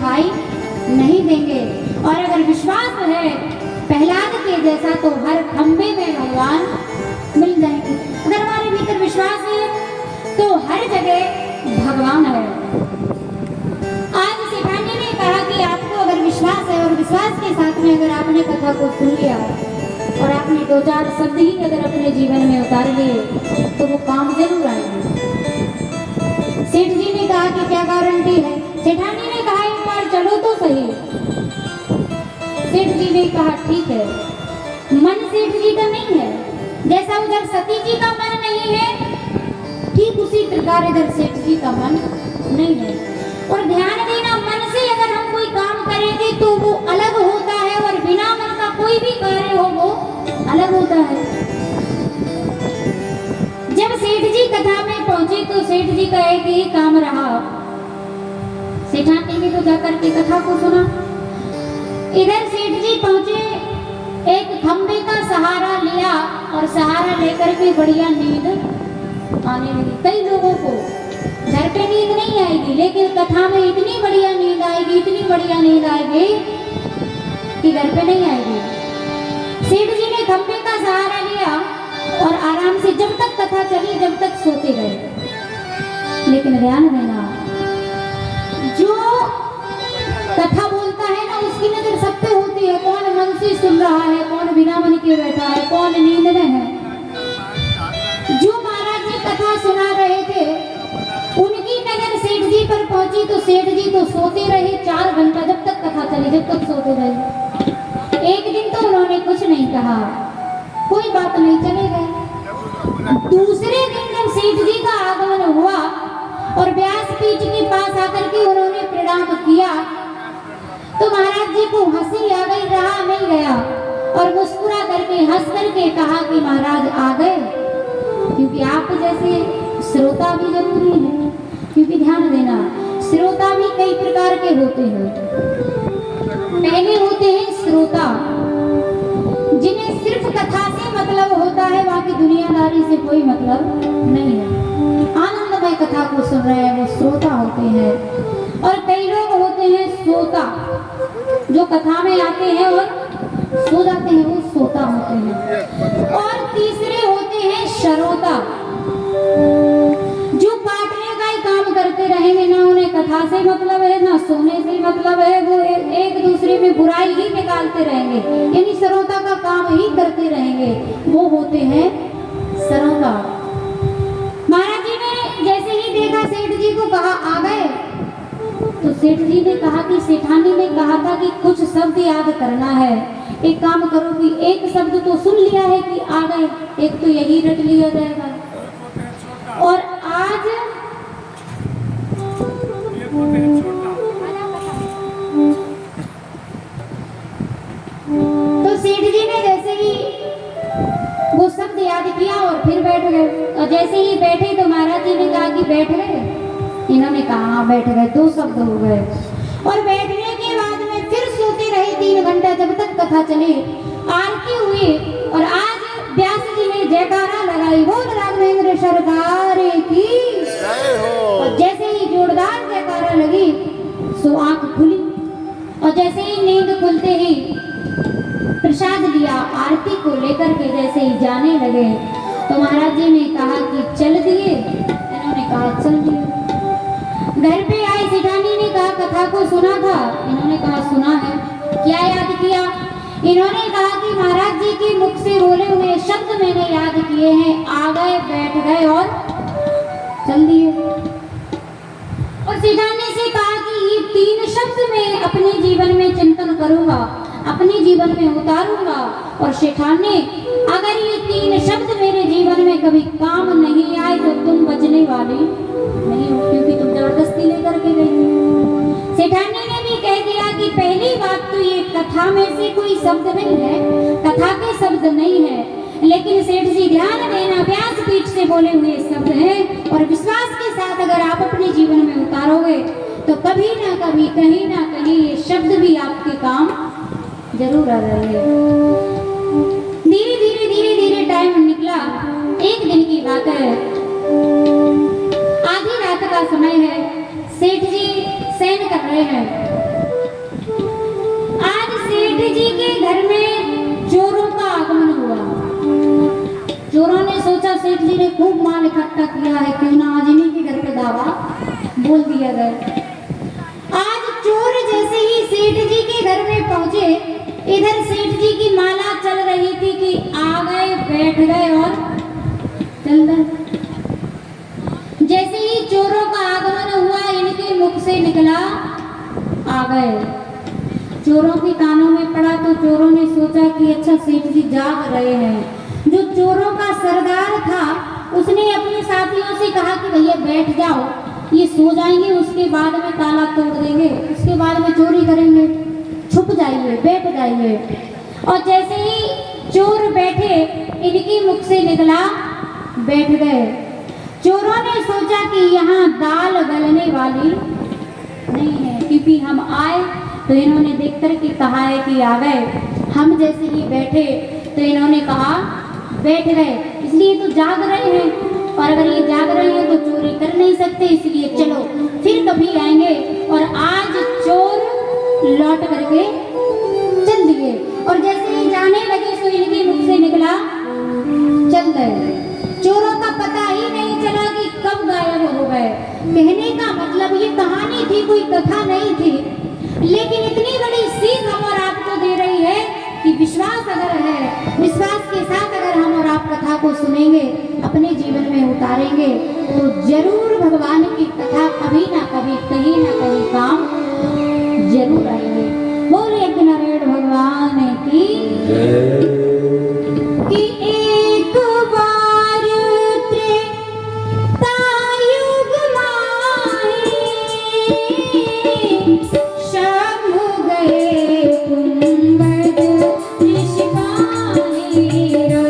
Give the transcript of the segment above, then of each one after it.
दिखाई नहीं देंगे। और अगर विश्वास है प्रहलाद के जैसा तो हर खंबे में भगवान मिल जाएंगे। अगर हमारे भीतर विश्वास है तो हर जगह भगवान है। आज सेठानी ने कहा कि आपको अगर विश्वास है और विश्वास के साथ में अगर आपने कथा को सुन लिया और आपने 2-4 शब्द ही अगर अपने जीवन में उतार लिए तो वो काम जरूर आएंगे। सेठ जी ने कहा कि क्या गारंटी है? सेठानी ने कहा एक बार चलो तो सही। सेठ जी ने कहा ठीक है। मन सेठ जी का नहीं है, जैसा उधर सती जी का मन नहीं है ठीक उसी प्रकार इधर सेठ जी का मन नहीं है। और ध्यान देना, मन से अगर हम कोई काम करेंगे तो वो अलग होता है और बिना मन का कोई भी कार्य हो वो अलग होता है। जब सेठ जी कथा में पहुंचे तो सेठ जी का एक ही काम रहा। सेठानी ने तो जाकर के कथा को सुना। इधर सेठ जी पहुंचे, एक खंबे का सहारा लिया और सहारा लेकर के बढ़िया नींद आने लगी। कई लोगों को घर पे नींद नहीं आएगी लेकिन कथा में इतनी बढ़िया नींद आएगी, इतनी बढ़िया नींद आएगी कि घर पे नहीं आएगी। सेठ जी ने खंबे का सहारा लिया और आराम से जब तक कथा चली जब तक सोते रहे। लेकिन ध्यान देना, जो कथा बोलता है ना उसकी नजर सब पे होती है। कौन मन से सुन रहा है, कौन बिना मन के बैठा है, कौन नींद में है। जो महाराज जी कथा सुना रहे थे उनकी नजर सेठ जी पर पहुंची तो सेठ जी तो सोते रहे 4 घंटा, जब तक कथा चली जब तक सोते रहे। एक दिन तो उन्होंने कुछ नहीं कहा, कोई बात नहीं, चले गए। दूसरे दिन जब सेठ जी का आगमन हुआ और व्यासपीठ के पास आकर के उन्होंने प्रणाम किया तो महाराज जी को हंसी आ गई, रहा नहीं गया और मुस्कुरा करके हंस करके कहा कि महाराज आ गए। क्योंकि आप जैसे श्रोता भी जरूरी है, क्योंकि ध्यान देना श्रोता भी कई प्रकार के होते हैं। पहले होते हैं श्रोता जिन्हें सिर्फ कथा से मतलब होता है, बाकी दुनियादारी से कोई मतलब नहीं है। आनंदमय कथा को सुन रहे हैं वो श्रोता होते हैं। और कई लोग होते हैं श्रोता जो कथा में आते हैं और सो जाते हैं, वो श्रोता होते हैं। और तीसरे होते हैं श्रोता जो काटने का ही काम करते रहेंगे, ना उन्हें कथा से मतलब है ना सोने से मतलब है, वो एक दूसरे में बुराई ही निकालते रहेंगे, यानी श्रोता का काम ही करते रहेंगे, वो होते हैं श्रोता। महाराज जी ने जैसे ही देखा सेठ जी को कहा आ गए तो सेठ जी ने कहा कि सेठानी ने कहा था कि कुछ शब्द याद करना है, एक काम करो कि एक शब्द तो सुन लिया है कि आ गए, एक तो यही रट लिया जाएगा। और आज तो सेठ जी ने जैसे ही वो शब्द याद किया और फिर बैठ गए। और जैसे ही बैठे तो महाराज जी ने कहा कि बैठ गए, इन्होंने कहा हाँ बैठ गए, 2 शब्द हो गए। और बैठने के बाद में फिर सोते रहे 3 घंटा जब तक कथा चली, आरती हुई। और आज व्यास जी ने जयकारा लगाई, बोल राघवेंद्र सरकार की जय हो। और जैसे ही जोरदार जयकारा लगी सो आंख खुली और जैसे ही नींद खुलते ही प्रसाद लिया, आरती को लेकर के जैसे ही जाने लगे तो महाराज जी ने कहा कि चल दिए, इन्होंने कहा चल दिए। घर पे आए, सेठानी ने कहा कथा को सुना था, इन्होंने कहा सुना है। क्या याद किया? इन्होंने कहा कि महाराज जी के मुख से बोले हुए शब्द मैंने याद किए हैं, आ गए, बैठ गए और चल दिए। और सेठानी से कहा कि ये 3 शब्द मैं अपने जीवन में चिंतन करूंगा, अपने जीवन में उतारूंगा। और सेठानी अगर ये 3 शब्द मेरे जीवन में कभी काम नहीं आए तो तुम बचने वाली नहीं हो, क्योंकि तुम जबरदस्ती लेकर के गई। सेठानी ने भी कह दिया कि पहली बात तो ये कथा में से कोई शब्द नहीं है, कथा के शब्द नहीं है, लेकिन सेठ जी ध्यान देना व्यासपीठ से बोले हुए शब्द हैं। और विश्वास के साथ अगर आप अपने जीवन में उतारोगे तो कभी ना कभी कहीं ना कहीं ये शब्द भी आपके काम जरूर आ जाएंगे। धीरे धीरे धीरे धीरे टाइम निकला। एक दिन की बात है, आधी रात का समय है, सेठ जी शयन कर रहे हैं। सेठ जी के घर में चोरों का आगमन हुआ। चोरों ने सोचा सेठ जी ने खूब माल इकट्ठा किया है, क्यों ना आज इन्हीं के घर पे दावा बोल दिया गया। आज चोर जैसे ही सेठ जी के घर में पहुंचे, इधर सेठ जी की माला चल रही थी कि आ गए, बैठ गए और चल गए। जैसे ही चोरों का आगमन हुआ, इनके मुख से निकला आ गए। चोरों के कानों में पड़ा तो चोरों ने सोचा कि अच्छा सेठ जी जाग रहे हैं। जो चोरों का सरदार था उसने अपने साथियों से कहा कि भैया बैठ जाओ, ये सो जाएंगे, उसके बाद में ताला तोड़ देंगे, उसके बाद में चोरी करेंगे, छुप जाइए, बैठ जाइए। और जैसे ही चोर बैठे, इनके मुख से निकला बैठ गए। चोरों ने सोचा कि यहाँ दाल गलने वाली नहीं है, क्योंकि हम आए तो इन्होंने देख कर के कहा है कि आ गए। हम जैसे ही बैठे तो इन्होंने कहा बैठ गए, इसलिए तो जाग रहे हैं, और अगर ये जाग रहे हैं तो चोरी कर नहीं सकते, इसलिए चलो फिर कभी आएंगे। और आज चोर लौट करके चल दिए। और जैसे ही जाने लगे तो इनके मुख से निकला चल गए। चोरों का पता ही नहीं चला कि कब गायब हो गए। कहने का मतलब ये कहानी थी, कोई कथा नहीं थी, लेकिन इतनी बड़ी सीख हम और आपको दे रही है कि विश्वास अगर है, विश्वास के साथ अगर हम और आप कथा को सुनेंगे, अपने जीवन में उतारेंगे, तो जरूर भगवान की कथा कभी ना कभी, कहीं ना कहीं काम जरूर आएंगे। बोले नारायण भगवान की कि एक बार त्रेतायुग माहे शंभु गए कुंभज ऋषि काहेरा।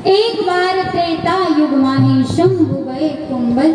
एक बार त्रेता युग माहे शंभु गए कुंभज